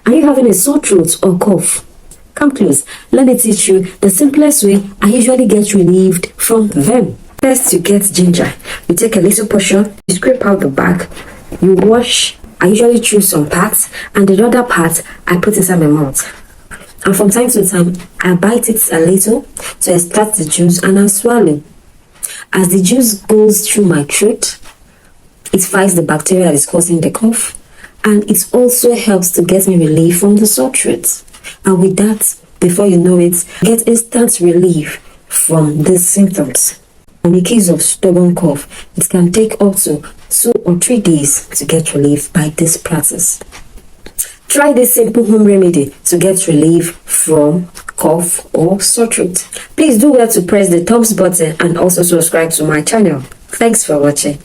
Are you having a sore throat or cough? Come close. Let me teach you the simplest way I usually get relieved from them. First, you get ginger. You take a little portion, you scrape out the back, you wash. I usually choose some parts, and the other part I put inside my mouth. And from time to time, I bite it a little to extract the juice and I swallow. As the juice goes through my throat, it fights the bacteria that is causing the cough, and it also helps to get me relief from the sore throat. And with that, before you know it, get instant relief from these symptoms. In the case of stubborn cough, it can take up to 2 or 3 days to get relief by this practice. Try this simple home remedy to get relief from cough or sore throat. Please do well to press the thumbs button and also subscribe to my channel. Thanks for watching.